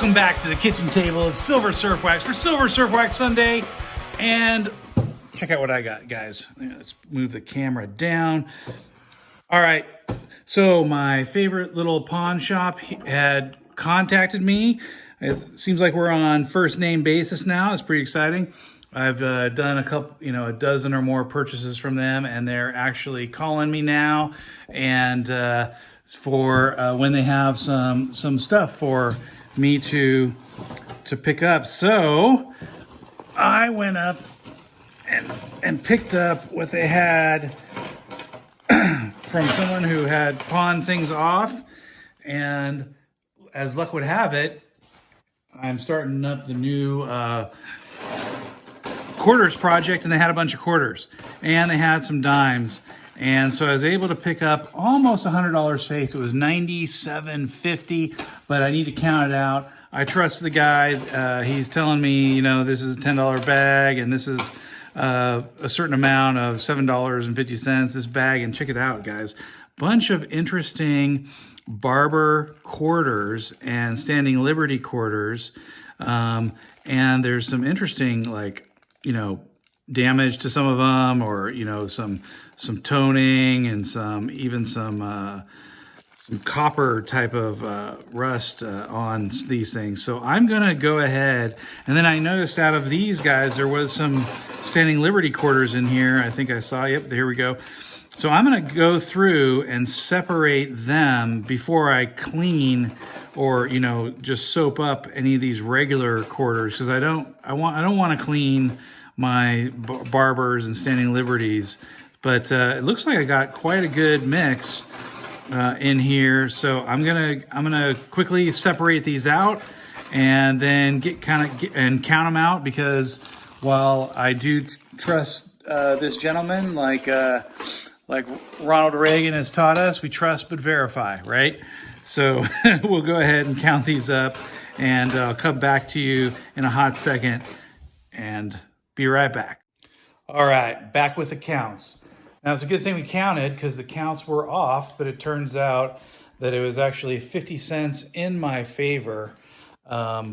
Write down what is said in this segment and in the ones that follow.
Welcome back to the kitchen table. It's Silver Surfwax for Silver Surfwax Sunday. And check out what I got, guys. Let's move the camera down. All right. So my favorite little pawn shop had contacted me. It seems like we're on first name basis now. It's pretty exciting. I've done a dozen or more purchases from them, and they're actually calling me now, and for when they have some stuff for me to pick up. So I went up and picked up what they had from someone who had pawned things off, and as luck would have it, I'm starting up the new quarters project, and they had a bunch of quarters and they had some dimes, and so I was able to pick up almost $100 face. It was $97.50, but I need to count it out. I trust the guy. He's telling me, you know, this is a $10 bag and this is a certain amount of $7.50 this bag. And check it out, guys, bunch of interesting barber quarters and standing liberty quarters, and there's some interesting, like, you know, damage to some of them, or, you know, some toning and some copper type of rust on these things. So I'm gonna go ahead, and then I noticed out of these guys there was some standing liberty quarters in here. I think I saw, yep, here we go. So I'm gonna go through and separate them before I clean or, you know, just soap up any of these regular quarters, because I don't want to clean my barbers and standing liberties. But it looks like I got quite a good mix in here. So I'm gonna quickly separate these out and then count them out, because while I do trust this gentleman, like Ronald Reagan has taught us, we trust but verify, right? So we'll go ahead and count these up, and I'll come back to you in a hot second and be right back. All right, back with the counts. Now, it's a good thing we counted, because the counts were off, but it turns out that it was actually 50 cents in my favor,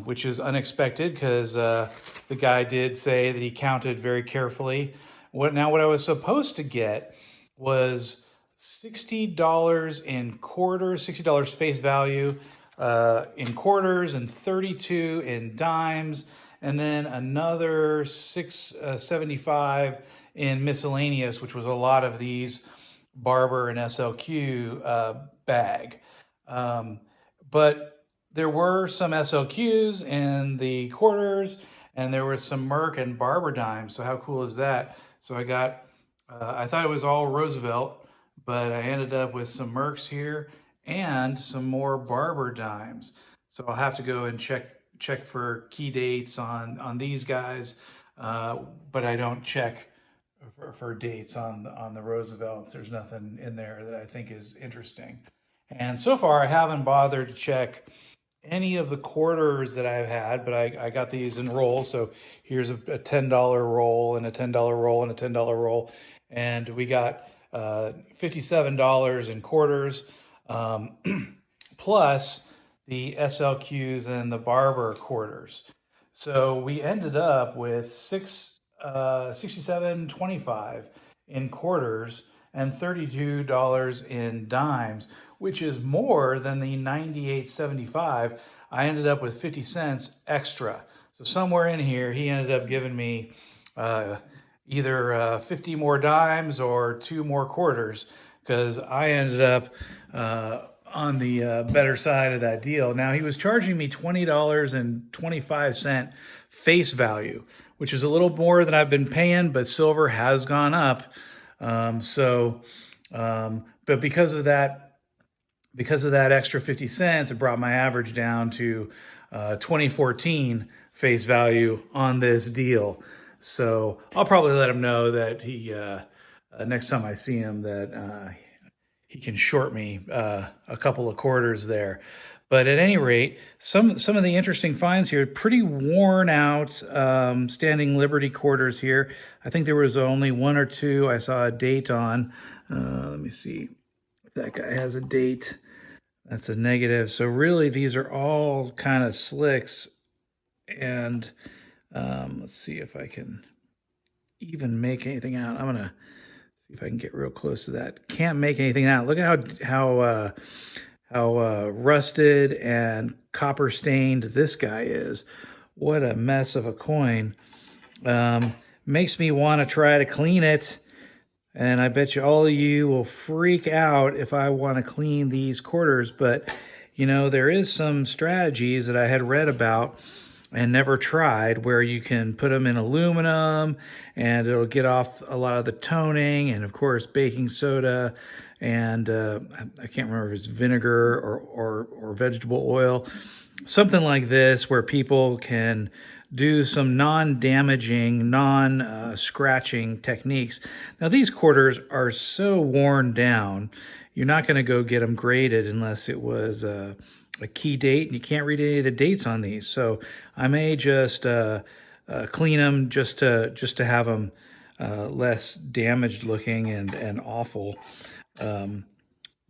which is unexpected, because the guy did say that he counted very carefully. What I was supposed to get was $60 in quarters, $60 face value in quarters, and $32 in dimes, and then another $6.75 in miscellaneous, which was a lot of these barber and SLQ bag. But there were some SLQs in the quarters, and there was some Merc and barber dimes. So how cool is that? So I got, I thought it was all Roosevelt, but I ended up with some Mercs here and some more barber dimes. So I'll have to go and check for key dates on these guys, but I don't check for dates on the Roosevelts. There's nothing in there that I think is interesting. And so far I haven't bothered to check any of the quarters that I've had, but I got these in rolls. So here's a $10 roll and a $10 roll and a $10 roll. And we got $57 in quarters, plus the SLQs and the barber quarters. So we ended up with $67.25 in quarters and $32 in dimes, which is more than the $98.75. I ended up with 50 cents extra. So somewhere in here, he ended up giving me either 50 more dimes or 2 more quarters, because I ended up on the better side of that deal. Now, he was charging me $20.25 face value, which is a little more than I've been paying, but silver has gone up. But because of that extra 50 cents, it brought my average down to 2014 face value on this deal. So I'll probably let him know that he next time I see him that he can short me a couple of quarters there. But at any rate, some of the interesting finds here, pretty worn out standing liberty quarters here. I think there was only 1 or 2 I saw a date on. Let me see if that guy has a date. That's a negative. So really, these are all kind of slicks. And let's see if I can even make anything out. I'm gonna see if I can get real close to that. Can't make anything out. Look at how rusted and copper stained this guy is. What a mess of a coin. Makes me want to try to clean it. And I bet you all of you will freak out if I want to clean these quarters. But, you know, there is some strategies that I had read about and never tried where you can put them in aluminum and it'll get off a lot of the toning, and of course baking soda, and I can't remember if it's vinegar or vegetable oil, something like this, where people can do some non-damaging, non-scratching techniques. Now these quarters are so worn down, you're not going to go get them graded unless it was a key date, and you can't read any of the dates on these. So I may just clean them just to have them less damaged looking and awful.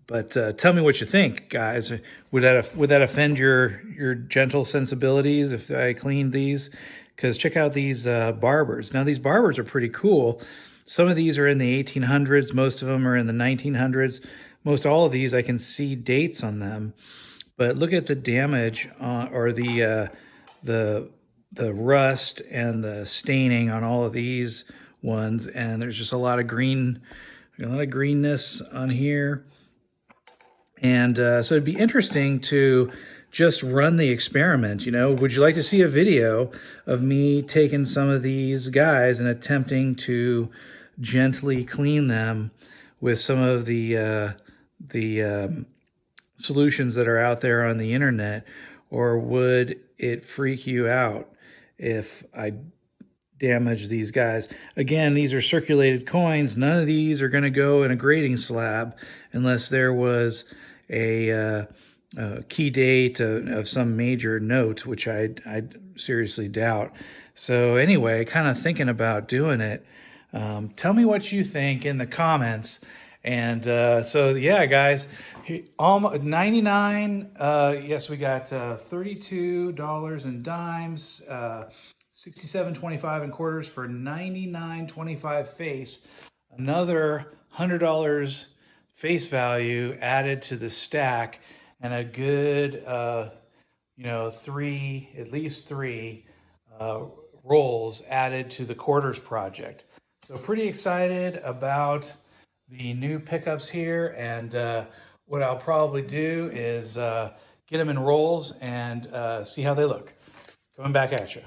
But tell me what you think, guys. Would that offend your gentle sensibilities if I cleaned these? Because check out these barbers. Now these barbers are pretty cool. Some of these are in the 1800s. Most of them are in the 1900s. Most all of these I can see dates on them. But look at the damage or the rust and the staining on all of these ones, and there's just a lot of greenness on here. And so it'd be interesting to just run the experiment. You know, would you like to see a video of me taking some of these guys and attempting to gently clean them with some of the solutions that are out there on the internet? Or would it freak you out if I damage these guys? Again, these are circulated coins. None of these are going to go in a grading slab unless there was a key date of some major note, which I seriously doubt. So anyway, kind of thinking about doing it. Tell me what you think in the comments. And so yeah, guys, almost 99. Yes, we got $32 in dimes, 67.25 in quarters for 99.25 face. Another $100 face value added to the stack, and a good you know, at least three rolls added to the quarters project. So pretty excited about the new pickups here, and what I'll probably do is get them in rolls and see how they look. Coming back at you.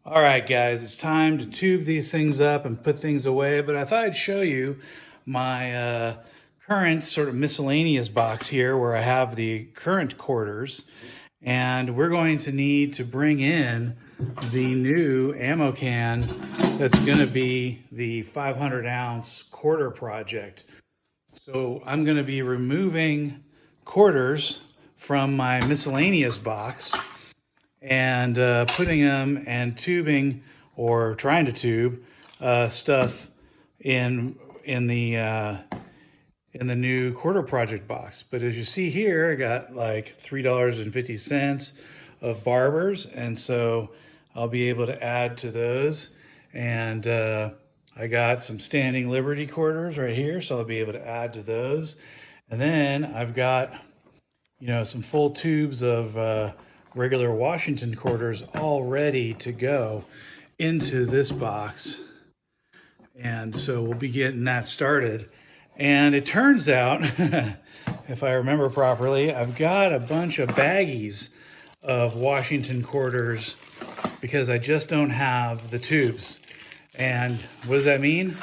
All right, guys, it's time to tube these things up and put things away, but I thought I'd show you my current sort of miscellaneous box here where I have the current quarters, and we're going to need to bring in the new ammo can that's going to be the 500-ounce quarter project. So I'm going to be removing quarters from my miscellaneous box and putting them and tubing, or trying to tube stuff in the new quarter project box. But as you see here, I got like $3.50 of barbers, and so I'll be able to add to those. And I got some standing Liberty quarters right here, so I'll be able to add to those. And then I've got, you know, some full tubes of regular Washington quarters all ready to go into this box. And so we'll be getting that started. And it turns out, if I remember properly, I've got a bunch of baggies of Washington quarters because I just don't have the tubes. And what does that mean?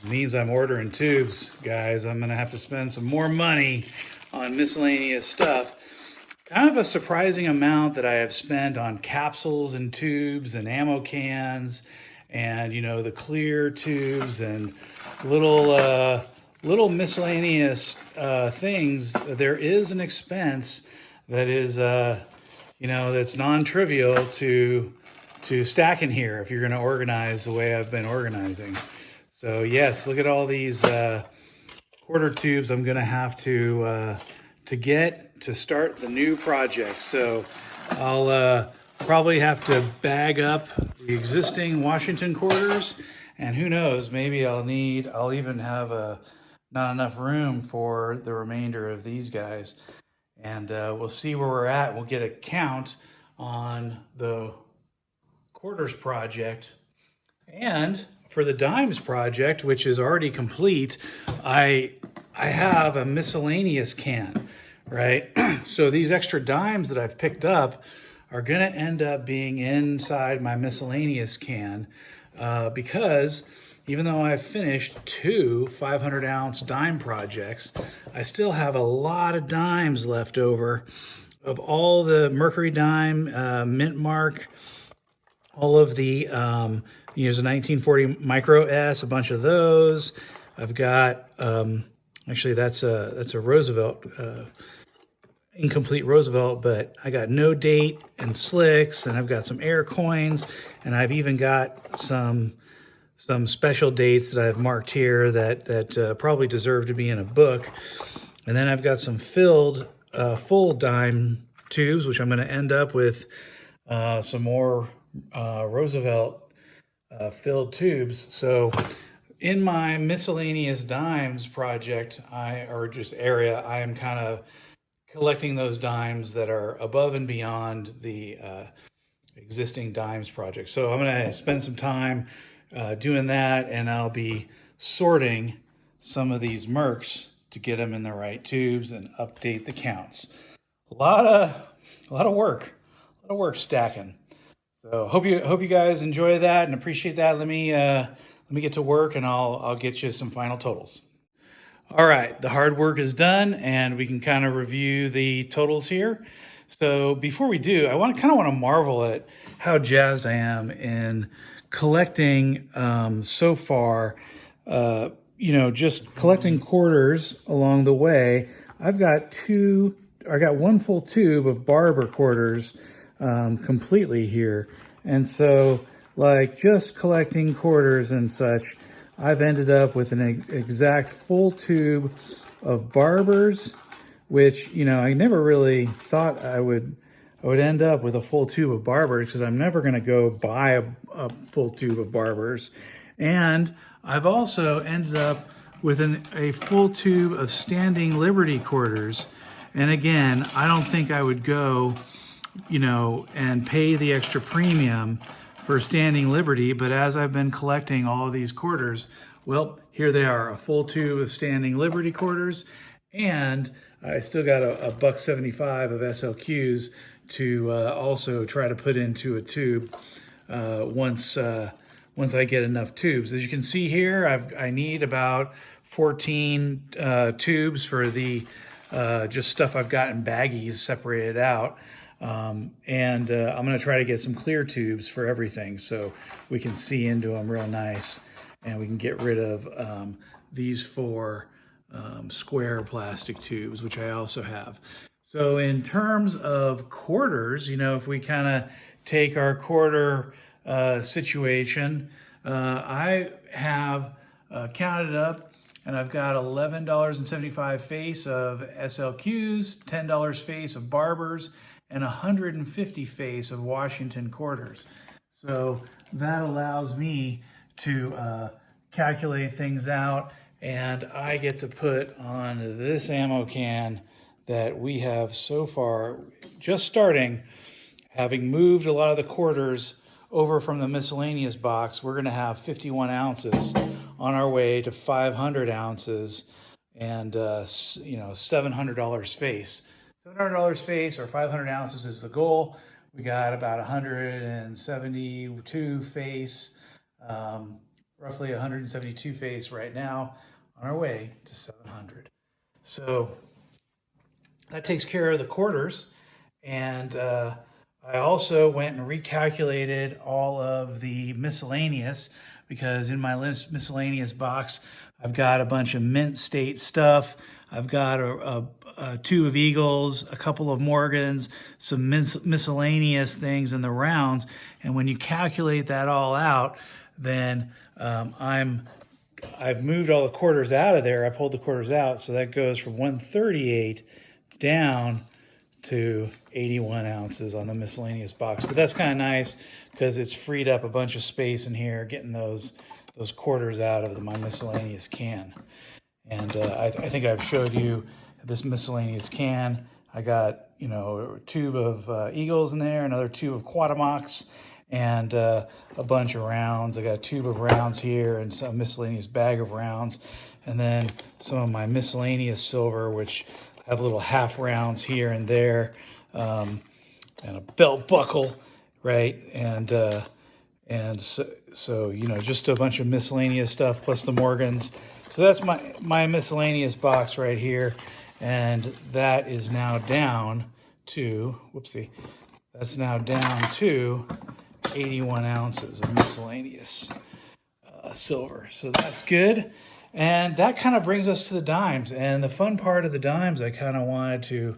It means I'm ordering tubes, guys. I'm gonna have to spend some more money on miscellaneous stuff. Kind of a surprising amount that I have spent on capsules and tubes and ammo cans, and you know, the clear tubes and little miscellaneous things. There is an expense that is you know, that's non-trivial to stack in here if you're going to organize the way I've been organizing. So yes, look at all these quarter tubes I'm going to have to to get to start the new project. So I'll probably have to bag up the existing Washington quarters, and who knows, maybe I'll even have not enough room for the remainder of these guys. And we'll see where we're at. We'll get a count on the quarters project. And for the dimes project, which is already complete, I have a miscellaneous can, right? So these extra dimes that I've picked up are gonna end up being inside my miscellaneous can because even though I've finished 2 500-ounce dime projects, I still have a lot of dimes left over of all the Mercury dime, mint mark, all of the, there's a 1940 Micro S, a bunch of those. I've got, actually that's a Roosevelt, incomplete Roosevelt, but I got no date and slicks, and I've got some air coins, and I've even got some special dates that I've marked here that probably deserve to be in a book. And then I've got some filled full dime tubes, which I'm going to end up with some more Roosevelt filled tubes. So in my miscellaneous dimes project, or just area, I am kind of collecting those dimes that are above and beyond the existing dimes project. So I'm going to spend some time doing that, and I'll be sorting some of these Mercs to get them in the right tubes and update the counts. A lot of work stacking. So hope you guys enjoy that and appreciate that. Let me get to work, and I'll get you some final totals. All right, the hard work is done, and we can kind of review the totals here. So before we do, I want to marvel at how jazzed I am in collecting so far. Just collecting quarters along the way. I got one full tube of barber quarters completely here, and so like just collecting quarters and such, I've ended up with an exact full tube of barbers, which, I never really thought I would end up with a full tube of barbers, because I'm never going to go buy a full tube of barbers. And I've also ended up with a full tube of standing Liberty quarters. And again, I don't think I would go, and pay the extra premium for standing Liberty, but as I've been collecting all of these quarters, well, here they are, a full tube of standing Liberty quarters, and I still got a $1.75 of SLQs to also try to put into a tube once I get enough tubes. As you can see here, I need about 14 tubes for the just stuff I've got in baggies separated out. I'm going to try to get some clear tubes for everything so we can see into them real nice, and we can get rid of these 4 square plastic tubes, which I also have. So in terms of quarters, if we kind of take our quarter situation, I have counted up, and I've got $11.75 face of SLQs, $10 face of barbers, and 150 face of Washington quarters. So that allows me to calculate things out, and I get to put on this ammo can that we have so far, just starting, having moved a lot of the quarters over from the miscellaneous box. We're going to have 51 ounces on our way to 500 ounces and $700 face. $700 face or 500 ounces is the goal. We got about 172 face, roughly 172 face right now, on our way to 700. So that takes care of the quarters. And I also went and recalculated all of the miscellaneous, because in my miscellaneous box, I've got a bunch of mint state stuff. I've got a tube of Eagles, a couple of Morgans, some miscellaneous things in the rounds. And when you calculate that all out, then I've moved all the quarters out of there. I pulled the quarters out, so that goes from 138 down to 81 ounces on the miscellaneous box. But that's kind of nice because it's freed up a bunch of space in here, getting those quarters out of my miscellaneous can. And I think I've showed you this miscellaneous can. I got, you know, a tube of Eagles in there, another tube of Quatamocs, and a bunch of rounds. I got a tube of rounds here and some miscellaneous bag of rounds. And then some of my miscellaneous silver, which have little half rounds here and there, and a belt buckle, right? And so you know, just a bunch of miscellaneous stuff plus the Morgans. So that's my miscellaneous box right here, and that is now down to, whoopsie, that's now down to 81 ounces of miscellaneous silver. So that's good. And that kind of brings us to the dimes. And the fun part of the dimes I kind of wanted to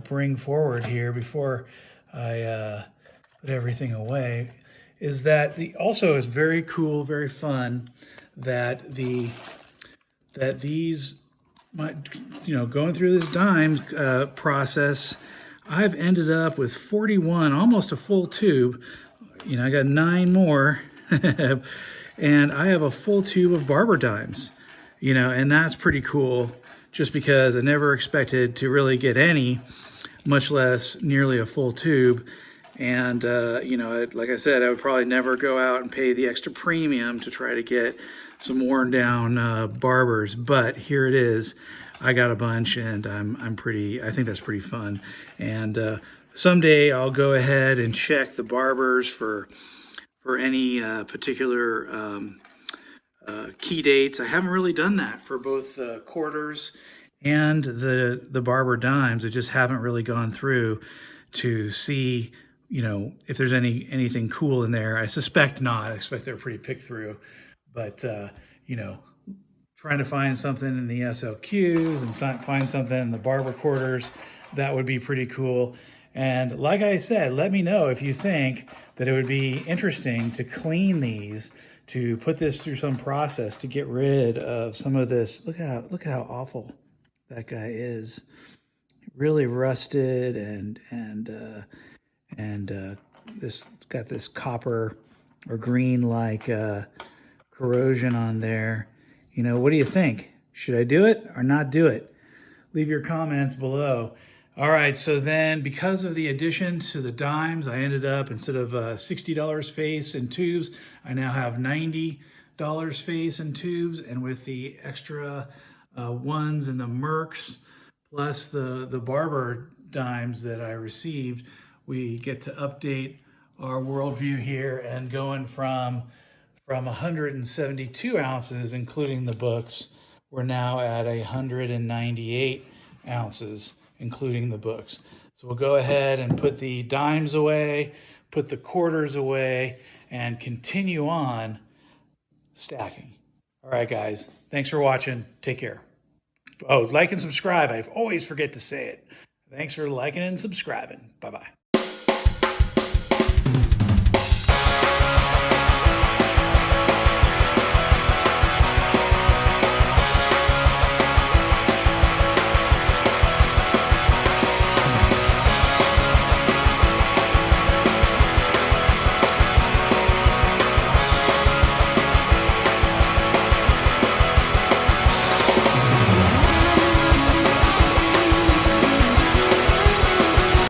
bring forward here before I put everything away is that also is very cool, very fun that these, you know, going through this dimes process, I've ended up with 41, almost a full tube. You know, I got 9 more. And I have a full tube of barber dimes, you know, and that's pretty cool just because I never expected to really get any, much less nearly a full tube. And, you know, like I said, I would probably never go out and pay the extra premium to try to get some worn down barbers. But here it is. I got a bunch, and I think that's pretty fun. And someday I'll go ahead and check the barbers for any particular key dates. I haven't really done that for both quarters and the barber dimes. I just haven't really gone through to see, you know, if there's anything cool in there. I suspect not. I expect they're pretty picked through. But, you know, trying to find something in the SLQs and find something in the barber quarters, that would be pretty cool. And like I said, let me know if you think that it would be interesting to clean these, to put this through some process to get rid of some of this. Look at how awful that guy is. Really rusted and this got this copper or green like corrosion on there. You know, what do you think? Should I do it or not do it? Leave your comments below. All right, so then because of the addition to the dimes, I ended up, instead of $60 face and tubes, I now have $90 face and tubes. And with the extra ones and the Mercs, plus the barber dimes that I received, we get to update our worldview here, and going from 172 ounces, including the books, we're now at 198 ounces, including the books. So we'll go ahead and put the dimes away, put the quarters away, and continue on stacking. All right, guys, thanks for watching. Take care. Oh, like and subscribe. I always forget to say it. Thanks for liking and subscribing. Bye-bye.